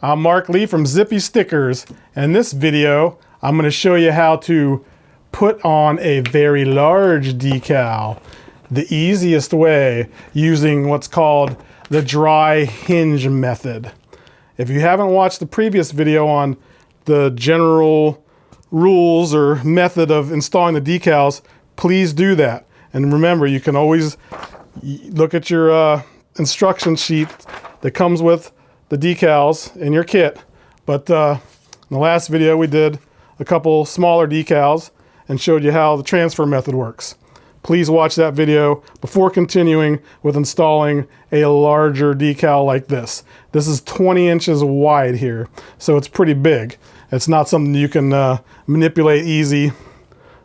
I'm Mark Lee from Zippy Stickers, and in this video I'm going to show you how to put on a very large decal the easiest way using what's called the dry hinge method. If you haven't watched the previous video on the general rules or method of installing the decals, please do that. And remember, you can always look at your instruction sheet that comes with the decals in your kit. But in the last video we did a couple smaller decals and showed you how the transfer method works. Please watch that video before continuing with installing a larger decal like this. This is 20 inches wide here, so it's pretty big. It's not something you can manipulate easy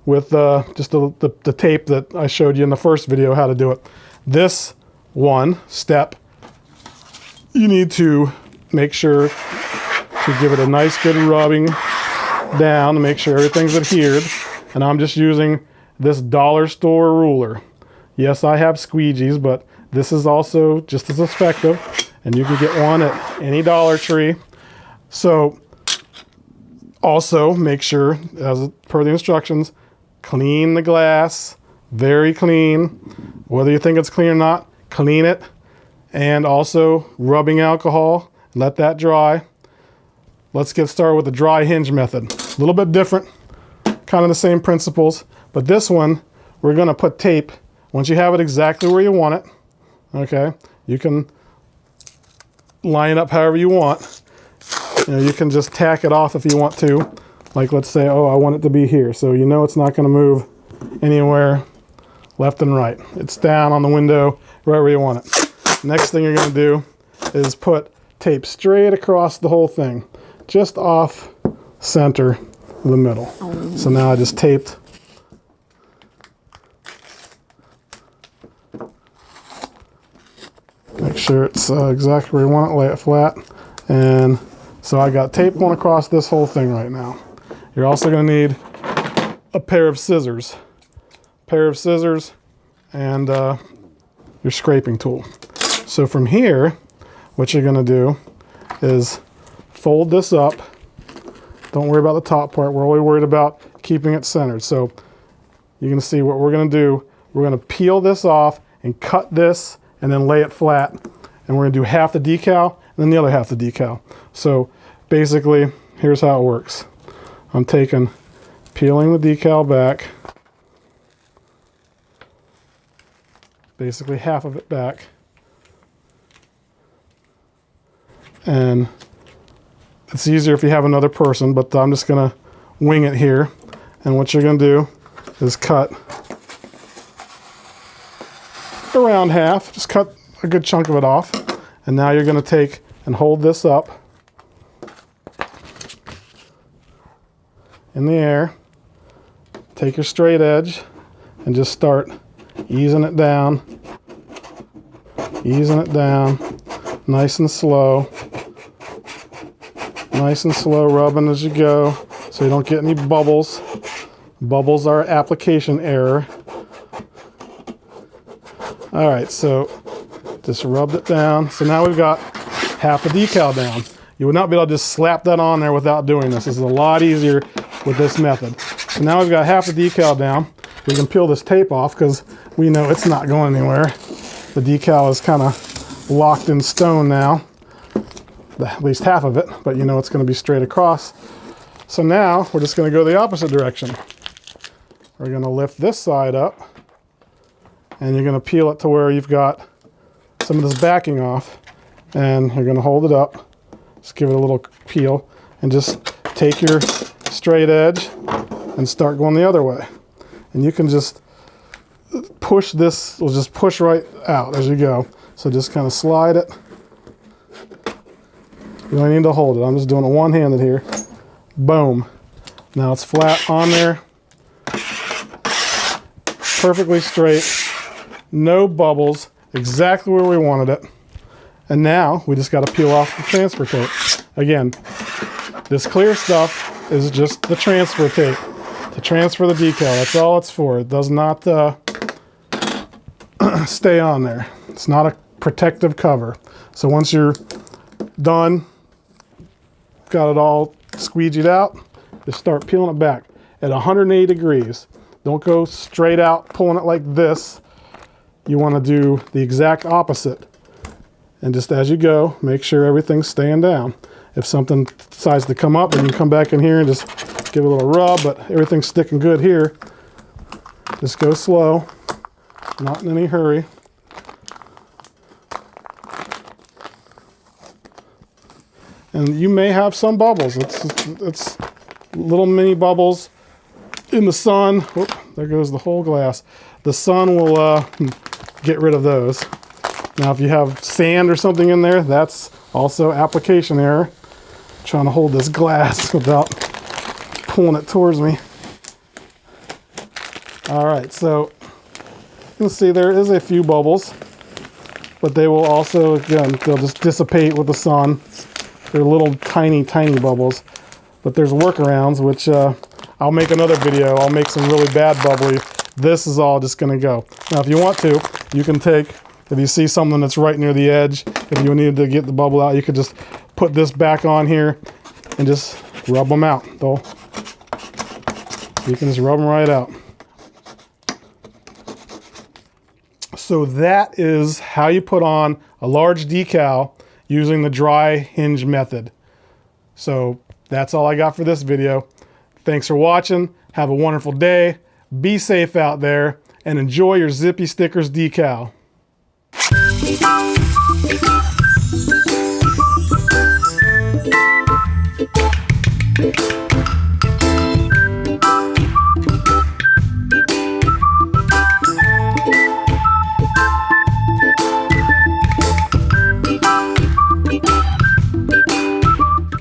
with just the tape that I showed you in the first video how to do it. This one step, you need to make sure to give it a nice good rubbing down to make sure everything's adhered. And I'm just using this dollar store ruler. Yes, I have squeegees, but this is also just as effective, and you can get one at any Dollar Tree. So also make sure, as per the instructions, clean the glass, very clean. Whether you think it's clean or not, clean it. And also rubbing alcohol, let that dry. Let's get started with the dry hinge method. A little bit different, kind of the same principles, but this one, we're gonna put tape. Once you have it exactly where you want it, okay, you can line it up however you want. You know, you can just tack it off if you want to. Like, let's say, oh, I want it to be here. So you know it's not gonna move anywhere left and right. It's down on the window, wherever you want it. Next thing you're gonna do is put tape straight across the whole thing, just off center of the middle. So now I just taped make sure it's exactly where you want it, lay it flat. And so I got tape going across this whole thing right now. You're also gonna need a pair of scissors. And your scraping tool. So from here, what you're gonna do is fold this up. Don't worry about the top part. We're only worried about keeping it centered. So you're gonna see what we're gonna do. We're gonna peel this off and cut this and then lay it flat. And we're gonna do half the decal and then the other half the decal. So basically, here's how it works. I'm peeling the decal back, basically half of it back. And it's easier if you have another person, but I'm just gonna wing it here. And what you're gonna do is cut around half, just cut a good chunk of it off. And now you're gonna take and hold this up in the air, take your straight edge and just start easing it down, nice and slow, rubbing as you go so you don't get any bubbles. Bubbles are application error. All right, so just rubbed it down. So now we've got half the decal down. You would not be able to just slap that on there without doing this. This is a lot easier with this method. So now we've got half the decal down. We can peel this tape off because we know it's not going anywhere. The decal is kind of locked in stone now, at least half of it, but you know it's going to be straight across. So now we're just going to go the opposite direction. We're going to lift this side up and you're going to peel it to where you've got some of this backing off, and you're going to hold it up, just give it a little peel, and just take your straight edge and start going the other way. And you can just push this, will just push right out as you go. So just kind of slide it. You don't need to hold it. I'm just doing it one-handed here. Boom. Now it's flat on there. Perfectly straight. No bubbles. Exactly where we wanted it. And now we just got to peel off the transfer tape. Again, this clear stuff is just the transfer tape to transfer the decal. That's all it's for. It does not stay on there. It's not a protective cover. So once you're done got it all squeegeed out, just start peeling it back at 180 degrees. Don't go straight out pulling it like this. You want to do the exact opposite. And just as you go, make sure everything's staying down. If something decides to come up, then you can come back in here and just give it a little rub, but everything's sticking good here. Just go slow, not in any hurry. And you may have some bubbles. It's little mini bubbles in the sun. Whoop, there goes the whole glass. The sun will get rid of those. Now if you have sand or something in there, that's also application error. I'm trying to hold this glass without pulling it towards me. All right, so you can see there is a few bubbles, but they will also, again, they'll just dissipate with the sun. They're little tiny, tiny bubbles, but there's workarounds, which I'll make another video. I'll make some really bad bubbly. This is all just gonna go. Now, if you want to, you can take, if you see something that's right near the edge, if you need to get the bubble out, you could just put this back on here and just rub them out. You can just rub them right out. So that is how you put on a large decal using the dry hinge method. So that's all I got for this video. Thanks for watching. Have a wonderful day. Be safe out there and enjoy your Zippy Stickers decal.